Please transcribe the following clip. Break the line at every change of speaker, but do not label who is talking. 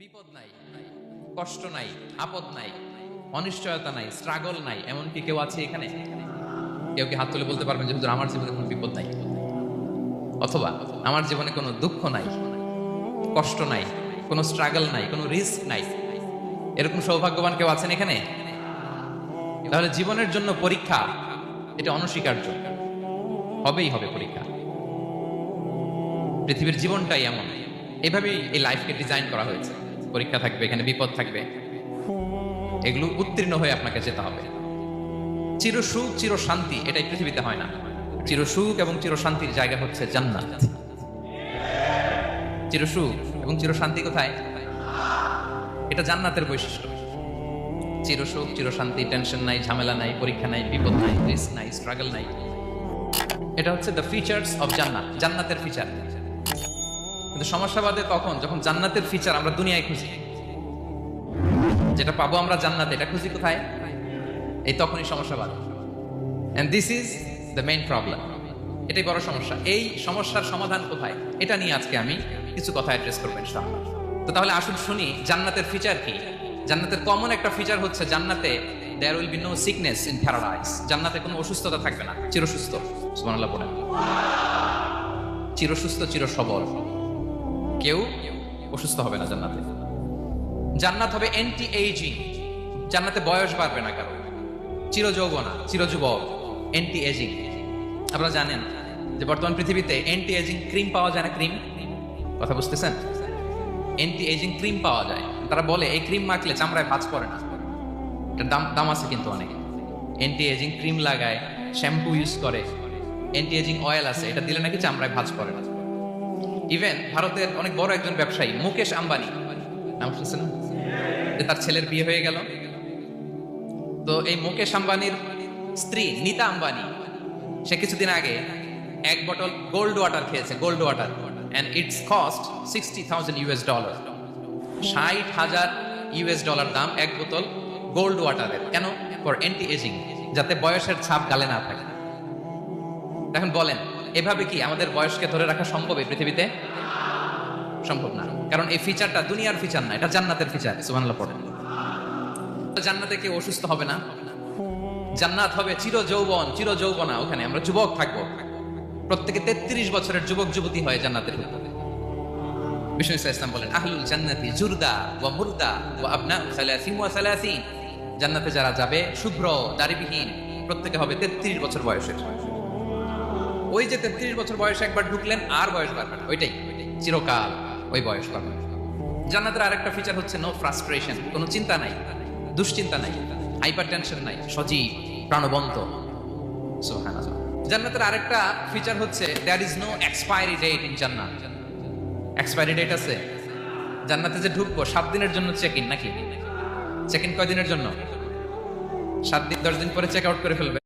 বিপদ নাই, কষ্ট নাই, আপদ নাই, অনিশ্চয়তা নাই, স্ট্রাগল নাই, এমন কি কেউ আছে এখানে? কেউ কি হাত তুলে বলতে পারবেন যে হুজুর আমার জীবনে কোনো বিপদ নাই, অথবা আমার জীবনে কোনো দুঃখ নাই, কষ্ট নাই, কোনো স্ট্রাগল নাই, কোনো রিস্ক নাই? এরকম সৌভাগ্যবান কেউ আছেন এখানে? তাহলে জীবনের জন্য পরীক্ষা এটা অনস্বীকার্য, হবেই হবে পরীক্ষা। পৃথিবীর জীবনটাই এমন, এভাবেই এই লাইফকে ডিজাইন করা হয়েছে। পরীক্ষা থাকবে, এখানে বিপদ থাকবে, এগুলো উত্তীর্ণ হয়ে আপনাকে যেতে হবে। চির সুখ চির শান্তি এটাই পৃথিবীতে হয় না। চির সুখ এবং চির শান্তির জায়গা হচ্ছে জান্নাত। চির সুখ এবং চির শান্তি কোথায়? এটা জান্নাতের বৈশিষ্ট্য। চির সুখ চির শান্তি, টেনশন নাই, ঝামেলা নাই, পরীক্ষা নাই, বিপদ নাই, রিস্ক নাই, স্ট্রাগল নাই। এটা হচ্ছে দ্য ফিচার্স অফ জান্নাত, জান্নাতের ফিচার। কিন্তু সমস্যা বাদে তখন যখন জান্নাতের ফিচার আমরা দুনিয়ায় খুঁজি, যেটা পাবো আমরা জান্নাতে, এটা খুঁজি কোথায়? এই তখনই সমস্যা বাদ। And this is the main problem. এটাই বড় সমস্যা। এই সমস্যার সমাধান কোথায়, এটা নিয়ে আজকে আমি কিছু কথা অ্যাড্রেস করবো ইনশাআল্লাহ। তো তাহলে আসুন শুনি জান্নাতের ফিচার কি। জান্নাতের কমন একটা ফিচার হচ্ছে জান্নাতে there will be no sickness in paradise. জান্নাতে কোনো অসুস্থতা থাকবে না, চিরসুস্থ। সুবহানাল্লাহ পড়েন। চিরসুস্থ চির সবল, কেউ অসুস্থ হবে না জান্নাতে। জান্নাত হবে অ্যান্টি এইজিং, জান্নাতে বয়স বাড়বে না কারো। চিরযৌবনা, চিরযুবক, অ্যান্টি এজিং। আপনারা জানেন যে বর্তমান পৃথিবীতে অ্যান্টি এজিং ক্রিম পাওয়া যায় না? ক্রিম, কথা বুঝতেছেন? অ্যান্টি এজিং ক্রিম পাওয়া যায়। তারা বলে এই ক্রিম মাখলে চামড়ায় ভাঁজ পড়ে না। এটার দাম আছে কিন্তু অনেক। অ্যান্টি এজিং ক্রিম লাগায়, শ্যাম্পু ইউজ করে, অ্যান্টি এজিং অয়েল আছে, এটা দিলে নাকি চামড়ায় ভাঁজ পড়ে না। ইভেন ভারতের অনেক বড় একজন ব্যবসায়ী মুকেশ আম্বানি, নাম শুনছেন? যে তার ছেলের বিয়ে হয়ে গেল। তো এই মুকেশ আম্বানির স্ত্রী নীতা আম্বানি, সে কিছুদিন আগে এক বোতল গোল্ড ওয়াটার খেয়েছে, gold water, and it's cost $60,000। $60,000 দাম এক বোতল গোল্ড ওয়াটারের। কেন? ফর অ্যান্টি এজিং, যাতে বয়সের ছাপ গালে না থাকে। এখন বলেন, এভাবে কি আমাদের বয়সকে ধরে রাখা সম্ভব এই পৃথিবীতে? সম্ভব না, কারণ এই ফিচারটা দুনিয়ার ফিচার না, এটা জান্নাতের ফিচার। সুবহানাল্লাহ পড়েন। জান্নাতে কেউ অসুস্থ হবে না। জান্নাত হবে চির যৌবন, চির যৌবনা। ওখানে আমরা যুবক থাকবো, প্রত্যেকে 33 বছরের যুবক যুবতী হয়ে জান্নাতে ঢুকবে। বিষ্ণু ইসলাম বলেন, আহলুল জান্নাতি জুরদা ওয়া মুরদা ওয়া আবনা সালাসিন ওয়া সালাসিন। জান্নাতে যারা যাবে শুভ্র দাড়িবিহীন, প্রত্যেকে হবে 33 বছর বয়সের। ওই যে 33 বছর বয়সে একবার ঢুকলেন, আর বয়স বাড়বে না, ওইটাই চিরকাল ওই বয়স পাবে। জান্নাতের আরেকটা ফিচার হচ্ছে নো ফ্রাস্ট্রেশন, কোনো চিন্তা নাই, দুশ্চিন্তা নাই, হাইপার টেনশন নাই, সজীব প্রাণবন্ত। সুবহানাল্লাহ। জান্নাতের আরেকটা ফিচার হচ্ছে there is no expiry date in জান্নাত। এক্সপায়ারি ডেট আছে? জান্নাতে যে ঢুকবো 7 দিনের জন্য চেক ইন, নাকি চেক ইন কয় দিনের জন্য? 7 দিন 10 দিন পরে চেক আউট করে ফেলবে।